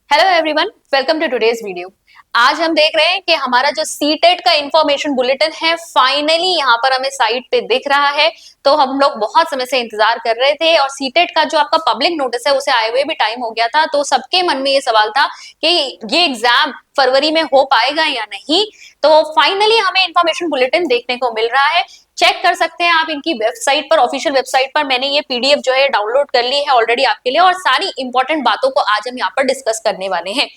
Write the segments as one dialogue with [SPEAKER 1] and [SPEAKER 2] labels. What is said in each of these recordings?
[SPEAKER 1] Hello everyone, welcome to today's video. आज हम देख रहे हैं कि हमारा जो सीटेट का इंफॉर्मेशन बुलेटिन है फाइनली यहाँ पर हमें साइट पे दिख रहा है। तो हम लोग बहुत समय से इंतजार कर रहे थे और सीटेट का जो आपका पब्लिक नोटिस है उसे आए हुए भी टाइम हो गया था। तो सबके मन में ये सवाल था कि ये एग्जाम फरवरी में हो पाएगा या नहीं। तो फाइनली हमें इंफॉर्मेशन बुलेटिन देखने को मिल रहा है। चेक कर सकते हैं आप इनकी वेबसाइट पर, ऑफिशियल वेबसाइट पर मैंने ये पीडीएफ जो है डाउनलोड कर ली है ऑलरेडी आपके लिए और सारी इंपॉर्टेंट बातों को आज हम यहाँ पर डिस्कस करने वाले हैं।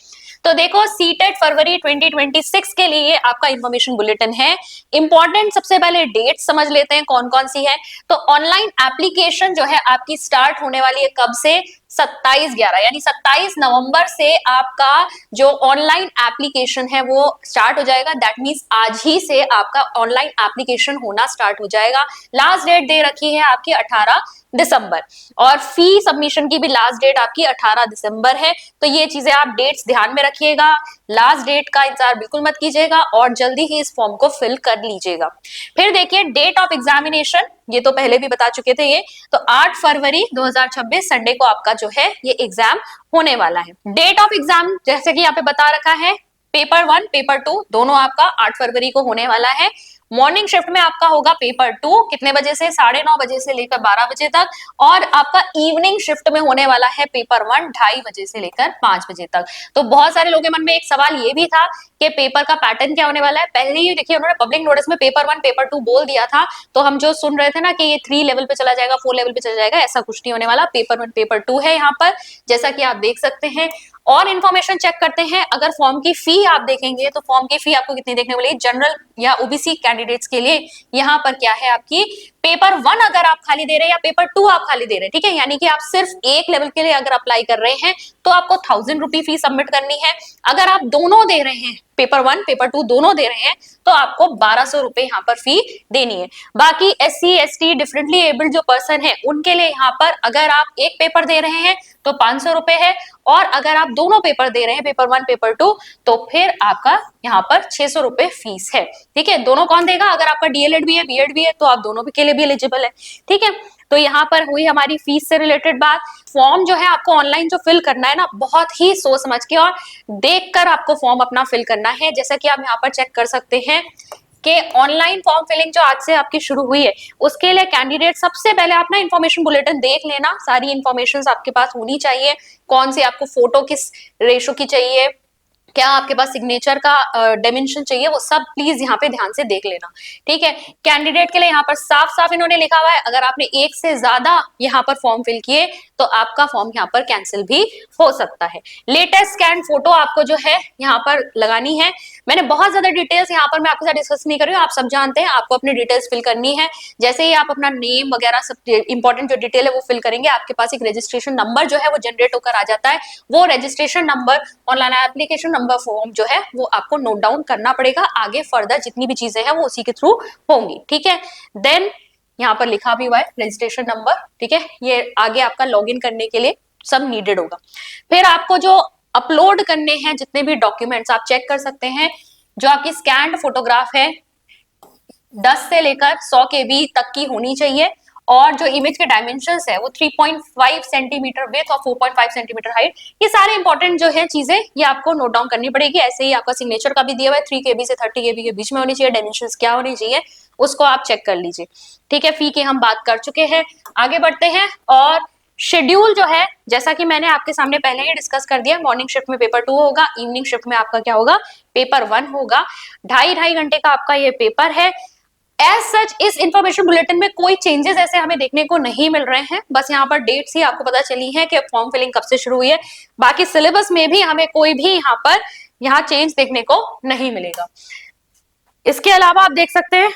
[SPEAKER 1] तो देखो, सीटेट फरवरी 2026 के लिए आपका इंफॉर्मेशन बुलेटिन है। इंपॉर्टेंट सबसे पहले डेट समझ लेते हैं कौन कौन सी है। तो ऑनलाइन एप्लीकेशन जो है आपकी स्टार्ट होने वाली है कब से? 27/11 यानी 27 नवंबर से आपका जो ऑनलाइन एप्लीकेशन है वो स्टार्ट हो जाएगा। दैट मीन्स आज ही से आपका ऑनलाइन एप्लीकेशन होना स्टार्ट हो जाएगा। लास्ट डेट दे रखी है आपकी 18 दिसंबर और फी सबमिशन की भी लास्ट डेट आपकी 18 दिसंबर है। तो ये चीजें आप डेट्स ध्यान में रखिएगा। लास्ट डेट का इंतजार बिल्कुल मत कीजिएगा और जल्दी ही इस फॉर्म को फिल कर लीजिएगा। फिर देखिए डेट ऑफ एग्जामिनेशन, ये तो पहले भी बता चुके थे। ये तो 8 फरवरी 2026 संडे को आपका जो है ये एग्जाम होने वाला है। डेट ऑफ एग्जाम जैसे कि यहाँ पे बता रखा है, पेपर 1 पेपर 2 दोनों आपका 8 फरवरी को होने वाला है। मॉर्निंग शिफ्ट में आपका होगा पेपर 2 कितने बजे से? 9:30 बजे से लेकर 12 बजे तक। और आपका इवनिंग शिफ्ट में होने वाला है पेपर 1 2:30 बजे से लेकर 5 बजे तक। तो बहुत सारे लोगों के मन में एक सवाल ये भी था कि पेपर का पैटर्न क्या होने वाला है। पहले ही देखिए उन्होंने पब्लिक नोटिस में पेपर 1 पेपर 2 बोल दिया था। तो हम जो सुन रहे थे ना कि ये 3 लेवल पे चला जाएगा, 4 लेवल पे चला जाएगा, ऐसा कुछ नहीं होने वाला। पेपर 1 पेपर 2 है यहाँ पर, जैसा कि आप देख सकते हैं। और इन्फॉर्मेशन चेक करते हैं। अगर फॉर्म की फी आप देखेंगे तो फॉर्म की फी आपको कितनी देखने को मिलेगी? जनरल या ओबीसी कैंडिडेट्स के लिए यहाँ पर क्या है आपकी, पेपर 1 अगर आप खाली दे रहे हैं या पेपर 2 आप खाली दे रहे हैं, ठीक है, यानी कि आप सिर्फ एक लेवल के लिए अगर अप्लाई कर रहे हैं तो आपको 1000 रुपी फी सबमिट करनी है। अगर आप दोनों दे रहे हैं, पेपर 1 पेपर 2 दोनों दे रहे हैं, तो आपको 1200 रुपए यहाँ पर फी देनी है। बाकी SC ST डिफरेंटली एबल्ड जो पर्सन है उनके लिए यहाँ पर अगर आप एक पेपर दे रहे हैं तो 500 रुपए है और अगर आप दोनों पेपर दे रहे हैं पेपर 1 पेपर 2 तो फिर आपका यहाँ पर 600 रुपए फीस है। ठीक है, दोनों कौन देगा? अगर आपका डीएलएड भी है बीएड भी है तो आप दोनों के लिए भी एलिजिबल है। ठीक है, तो यहाँ पर हुई हमारी फीस से रिलेटेड बात। फॉर्म जो है आपको ऑनलाइन जो फिल करना है ना, बहुत ही सोच समझ के और देखकर आपको फॉर्म अपना फिल करना है। जैसा कि आप यहाँ पर चेक कर सकते हैं कि ऑनलाइन फॉर्म फिलिंग जो आज से आपकी शुरू हुई है उसके लिए कैंडिडेट सबसे पहले आप ना इन्फॉर्मेशन बुलेटिन देख लेना। सारी इन्फॉर्मेशन आपके पास होनी चाहिए। कौन सी आपको फोटो किस रेशो की चाहिए, क्या आपके पास सिग्नेचर का डायमेंशन चाहिए, वो सब प्लीज यहाँ पे ध्यान से देख लेना। ठीक है, कैंडिडेट के लिए यहाँ पर साफ साफ इन्होंने लिखा हुआ है अगर आपने एक से ज्यादा यहाँ पर फॉर्म फिल किए तो आपका फॉर्म यहाँ पर कैंसिल भी हो सकता है। लेटेस्ट स्कैन फोटो आपको जो है यहाँ पर लगानी है। मैंने बहुत ज्यादा डिटेल्स यहाँ पर मैं आपके साथ डिस्कस नहीं कर रही हूँ, आप सब जानते हैं। आपको अपनी डिटेल्स फिल करनी है। जैसे ही आप अपना नेम वगैरह सब इंपॉर्टेंट जो डिटेल है वो फिल करेंगे, आपके पास एक रजिस्ट्रेशन नंबर जो है वो जनरेट होकर आ जाता है। वो registration number online application number form जो है वो आपको नोट डाउन करना पड़ेगा। आगे फर्दर जितनी भी चीजें हैं वो उसी के थ्रू होंगी। ठीक है, देन यहाँ पर लिखा भी हुआ है रजिस्ट्रेशन नंबर। ठीक है, ये आगे आपका लॉगिन करने के लिए सब नीडेड होगा। फिर आपको जो अपलोड करने हैं जितने भी डॉक्यूमेंट्स आप चेक कर सकते हैं। जो आपकी स्कैन्ड फोटोग्राफ है 10 से लेकर 100 KB तक की होनी चाहिए और जो इमेज के डायमेंशंस है वो 3.5 सेंटीमीटर विड्थ और 4.5 सेंटीमीटर हाइट। ये सारे इंपॉर्टेंट जो है चीजें ये आपको नोट डाउन करनी पड़ेगी। ऐसे ही आपका सिग्नेचर का भी दिया हुआ है 3 KB से 30 KB के बीच में होनी चाहिए। डायमेंशंस क्या होनी चाहिए उसको आप चेक कर लीजिए। ठीक है, फी की हम बात कर चुके हैं, आगे बढ़ते हैं। और शेड्यूल जो है जैसा कि मैंने आपके सामने पहले ही डिस्कस कर दिया, मॉर्निंग शिफ्ट में पेपर 2 होगा, इवनिंग शिफ्ट में आपका क्या होगा? पेपर 1 होगा। 2.5 घंटे का आपका ये पेपर है। एज सच इस इंफॉर्मेशन बुलेटिन में कोई चेंजेस ऐसे हमें देखने को नहीं मिल रहे हैं। बस यहाँ पर डेट्स ही आपको पता चली है कि फॉर्म फिलिंग कब से शुरू हुई है। बाकी सिलेबस में भी हमें कोई भी यहाँ चेंज देखने को नहीं मिलेगा। इसके अलावा आप देख सकते हैं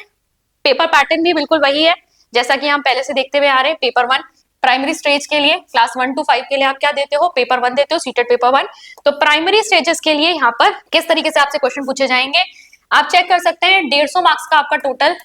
[SPEAKER 1] पेपर पैटर्न भी बिल्कुल वही है जैसा कि हम पहले से देखते हुए आ रहे हैं। पेपर 1 प्राइमरी स्टेज के लिए क्लास 1 to 5 के लिए आप क्या देते हो? पेपर 1 देते हो, सीटेट पेपर 1। तो प्राइमरी स्टेजेस के लिए यहाँ पर किस तरीके से आपसे क्वेश्चन पूछे जाएंगे आप चेक कर सकते हैं। 150 मार्क्स का आपका टोटल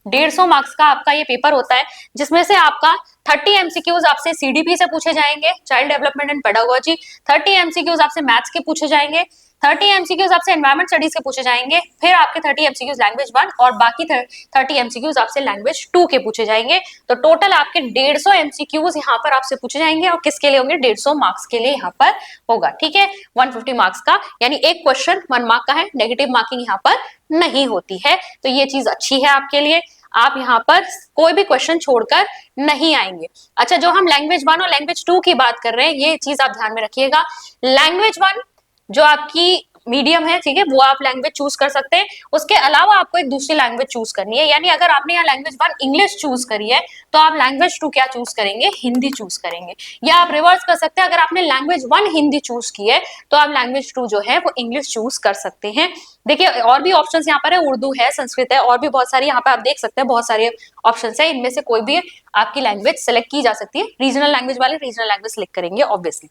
[SPEAKER 1] 150 मार्क्स का आपका ये पेपर होता है, जिसमें से आपका 30 एमसीक्यूज आपसे सीडीपी से पूछे जाएंगे, child development and pedagogy, 30 MCQs आपसे मैथ्स के पूछे जाएंगे, 30 एमसीक्यूज आपसे एनवायरमेंट स्टडीज के पूछे जाएंगे, फिर आपके 30 एमसीक्यूज लैंग्वेज 1 और बाकी 30 एमसीक्यूज आपसे लैंग्वेज 2 के पूछे जाएंगे। तो टोटल आपके 150 एमसीक्यूज यहाँ पर आपसे पूछे जाएंगे और किसके लिए होंगे, 150 मार्क्स के लिए यहाँ पर होगा। ठीक है, 150 मार्क्स का, यानी एक क्वेश्चन 1 मार्क का है, नेगेटिव मार्किंग यहाँ पर नहीं होती है। तो ये चीज अच्छी है आपके लिए, आप यहाँ पर कोई भी क्वेश्चन छोड़कर नहीं आएंगे। अच्छा, जो हम लैंग्वेज 1 और लैंग्वेज 2 की बात कर रहे हैं, ये चीज आप ध्यान में रखिएगा। लैंग्वेज 1 जो आपकी मीडियम है, ठीक है, वो आप लैंग्वेज चूज कर सकते हैं। उसके अलावा आपको एक दूसरी लैंग्वेज चूज करनी है, यानी अगर आपने यहाँ लैंग्वेज 1 इंग्लिश चूज करी है तो आप लैंग्वेज 2 क्या चूज करेंगे, हिंदी चूज करेंगे। या आप रिवर्स कर सकते हैं, अगर आपने लैंग्वेज 1 हिंदी चूज की है तो आप लैंग्वेज 2 जो है वो इंग्लिश चूज कर सकते हैं। देखिए और भी ऑप्शंस यहाँ पर है, उर्दू है, संस्कृत है, और भी बहुत सारी यहाँ पे आप देख सकते हैं, बहुत सारे ऑप्शंस है, इनमें से कोई भी आपकी लैंग्वेज सेलेक्ट की जा सकती है। रीजनल लैंग्वेज वाले रीजनल लैंग्वेज सेलेक्ट करेंगे ऑब्वियसली।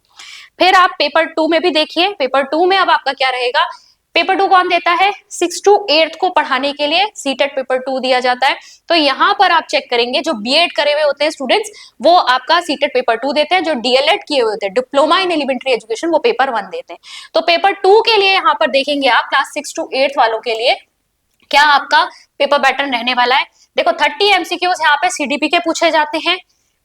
[SPEAKER 1] फिर आप पेपर 2 में भी देखिए, पेपर 2 में अब आपका क्या रहेगा, पेपर 2 कौन देता है, 6 to 8 को पढ़ाने के लिए सीटेट पेपर 2 दिया जाता है। तो यहाँ पर आप चेक करेंगे, जो बीएड करे हुए होते हैं स्टूडेंट्स, वो आपका सीटेट पेपर 2 देते हैं। जो डीएलएड किए हुए होते हैं, डिप्लोमा इन एलिमेंट्री एजुकेशन, वो पेपर 1 देते हैं। तो पेपर 2 के लिए यहाँ पर देखेंगे आप, क्लास 6 to 8 वालों के लिए क्या आपका पेपर पैटर्न रहने वाला है। देखो 30 एमसीक्यूज यहाँ पे सीडीपी के पूछे जाते हैं,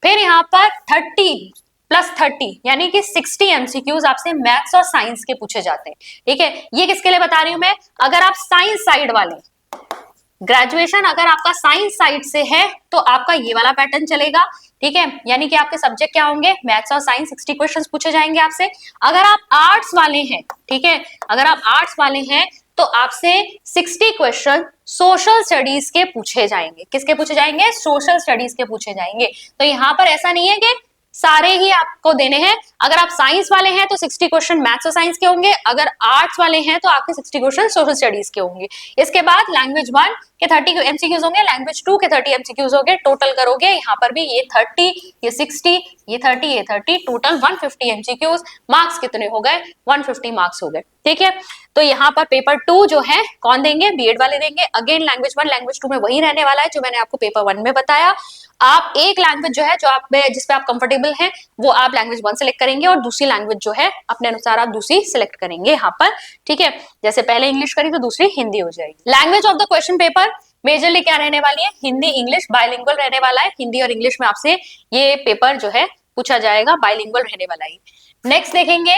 [SPEAKER 1] फिर यहाँ पर 30 प्लस 30 यानी कि 60 एमसीक्यूज आपसे मैथ्स और साइंस के पूछे जाते हैं। ठीक है, ये किसके लिए बता रही हूं मैं, अगर आप साइंस साइड वाले, ग्रेजुएशन अगर आपका साइंस साइड से है तो आपका ये वाला पैटर्न चलेगा। ठीक है, यानी कि आपके सब्जेक्ट क्या होंगे, मैथ्स और साइंस, 60 क्वेश्चंस पूछे जाएंगे आपसे। अगर आप आर्ट्स वाले हैं, ठीक है, अगर आप आर्ट्स वाले हैं तो आपसे 60 क्वेश्चन सोशल स्टडीज के पूछे जाएंगे। किसके पूछे जाएंगे, सोशल स्टडीज के पूछे जाएंगे। तो यहाँ पर ऐसा नहीं है कि सारे ही आपको देने हैं। अगर आप साइंस वाले हैं तो 60 क्वेश्चन मैथ्स और साइंस के होंगे, अगर आर्ट्स वाले हैं तो आपके 60 क्वेश्चन सोशल स्टडीज के होंगे। इसके बाद लैंग्वेज 1 के 30 एमसीक्यूज होंगे, लैंग्वेज 2 के 30 एमसीक्यूज होंगे। टोटल करोगे यहाँ पर भी ये 30, ये 60, ये 30, ये 30, टोटल 150 एमसीक्यूज। मार्क्स कितने हो गए, 150 मार्क्स हो गए। ठीक है, तो यहाँ पर पेपर 2 जो है कौन देंगे, बीएड वाले देंगे। अगेन लैंग्वेज 1 लैंग्वेज 2 में वही रहने वाला है जो मैंने आपको पेपर 1 में बताया। आप एक लैंग्वेज जो है, जो आप जिसपे आप कंफर्टेबल हैं, वो आप लैंग्वेज 1 सेलेक्ट करेंगे और दूसरी लैंग्वेज जो है अपने अनुसार आप दूसरी सिलेक्ट करेंगे यहाँ पर। ठीक है, जैसे पहले इंग्लिश करी तो दूसरी हिंदी हो जाएगी। Language of the question paper majorly क्या रहने वाली है, हिंदी इंग्लिश, बाइलिंगुअल रहने वाला है। हिंदी और इंग्लिश में आपसे ये पेपर जो है पूछा जाएगा, बाइलिंगुअल रहने वाला है। नेक्स्ट देखेंगे,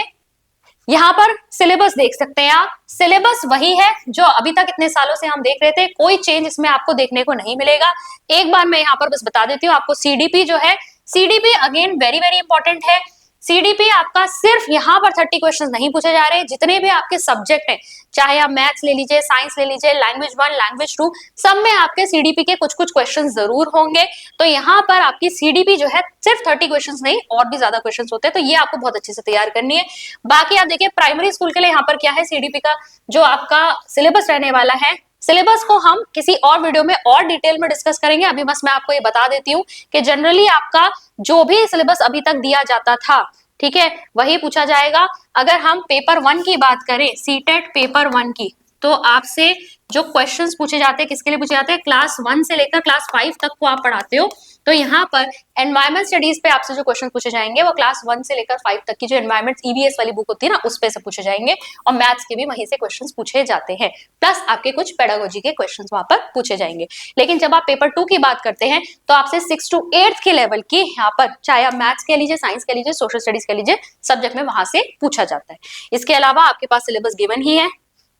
[SPEAKER 1] यहाँ पर सिलेबस देख सकते हैं आप, सिलेबस वही है जो अभी तक इतने सालों से हम देख रहे थे, कोई चेंज इसमें आपको देखने को नहीं मिलेगा। एक बार मैं यहाँ पर बस बता देती हूँ आपको, सीडीपी जो है, CDP again very very important है। सीडीपी आपका सिर्फ यहाँ पर 30 क्वेश्चंस नहीं पूछे जा रहे, जितने भी आपके सब्जेक्ट हैं, चाहे आप मैथ्स ले लीजिए, साइंस ले लीजिए, लैंग्वेज 1 लैंग्वेज 2, सब में आपके सीडीपी के कुछ कुछ क्वेश्चंस जरूर होंगे। तो यहाँ पर आपकी सीडीपी जो है सिर्फ 30 क्वेश्चंस नहीं, और भी ज्यादा क्वेश्चंस होते हैं, तो ये आपको बहुत अच्छे से तैयार करनी है। बाकी आप देखिए प्राइमरी स्कूल के लिए यहाँ पर क्या है, सीडीपी का जो आपका सिलेबस रहने वाला है, सिलेबस को हम किसी और वीडियो में और डिटेल में डिस्कस करेंगे। अभी बस मैं आपको ये बता देती हूँ कि जनरली आपका जो भी सिलेबस अभी तक दिया जाता था, ठीक है, वही पूछा जाएगा। अगर हम पेपर 1 की बात करें, सीटेट पेपर 1 की, तो आपसे जो क्वेश्चंस पूछे जाते हैं किसके लिए पूछे जाते हैं, क्लास 1 से लेकर क्लास 5 तक को आप पढ़ाते हो, तो यहाँ पर एनवायरमेंट स्टडीज पे आपसे जो क्वेश्चन पूछे जाएंगे वो क्लास 1 से लेकर 5 तक की जो एनवायरमेंट ईवीएस वाली बुक होती है ना, उस पे से पूछे जाएंगे, और मैथ्स के भी वहीं से क्वेश्चंस पूछे जाते हैं, प्लस आपके कुछ पेडागोजी के क्वेश्चंस वहां पर पूछे जाएंगे। लेकिन जब आप पेपर 2 की बात करते हैं तो आपसे 6 to 8 के लेवल की यहाँ पर, चाहे आप मैथ्स कह लीजिए, साइंस कह लीजिए, सोशल स्टडीज कह लीजिए, सब्जेक्ट में वहां से पूछा जाता है। इसके अलावा आपके पास सिलेबस गिवन ही है,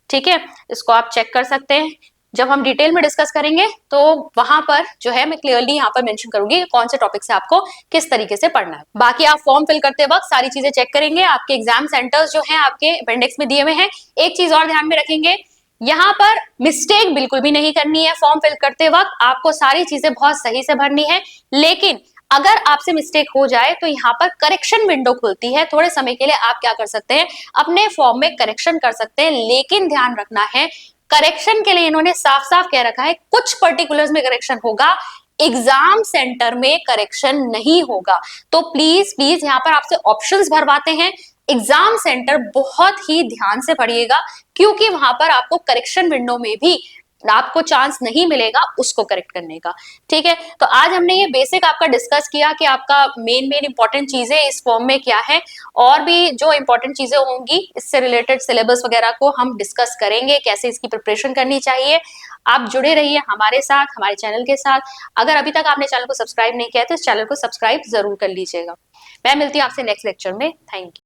[SPEAKER 1] ठीक है, इसको आप चेक कर सकते हैं। जब हम डिटेल में डिस्कस करेंगे तो वहां पर जो है मैं क्लियरली यहाँ पर मेंशन करूंगी कौन से टॉपिक से आपको किस तरीके से पढ़ना है। बाकी आप फॉर्म फिल करते वक्त सारी चीजें चेक करेंगे, आपके एग्जाम सेंटर्स जो हैं आपके अपेंडिक्स में दिए हुए हैं। एक चीज और ध्यान में रखेंगे, यहाँ पर मिस्टेक बिल्कुल भी नहीं करनी है। फॉर्म फिल करते वक्त आपको सारी चीजें बहुत सही से भरनी है, लेकिन अगर आपसे मिस्टेक हो जाए तो यहाँ पर करेक्शन विंडो खुलती है। थोड़े समय के लिए आप क्या कर सकते हैं, अपने फॉर्म में करेक्शन कर सकते हैं, लेकिन ध्यान रखना है करेक्शन के लिए इन्होंने साफ साफ कह रखा है कुछ पर्टिकुलर्स में करेक्शन होगा, एग्जाम सेंटर में करेक्शन नहीं होगा। तो प्लीज प्लीज यहाँ पर आपसे ऑप्शंस भरवाते हैं, एग्जाम सेंटर बहुत ही ध्यान से पढ़िएगा, क्योंकि वहां पर आपको करेक्शन विंडो में भी आपको चांस नहीं मिलेगा उसको करेक्ट करने का। ठीक है, तो आज हमने ये बेसिक आपका डिस्कस किया कि आपका मेन मेन इंपॉर्टेंट चीजें इस फॉर्म में क्या है, और भी जो इंपॉर्टेंट चीजें होंगी इससे रिलेटेड सिलेबस वगैरह को हम डिस्कस करेंगे, कैसे इसकी प्रिपरेशन करनी चाहिए। आप जुड़े रहिए हमारे साथ, हमारे चैनल के साथ। अगर अभी तक आपने चैनल को सब्सक्राइब नहीं किया है तो इस चैनल को सब्सक्राइब जरूर कर लीजिएगा। मैं मिलती हूँ आपसे नेक्स्ट लेक्चर में। Thank you.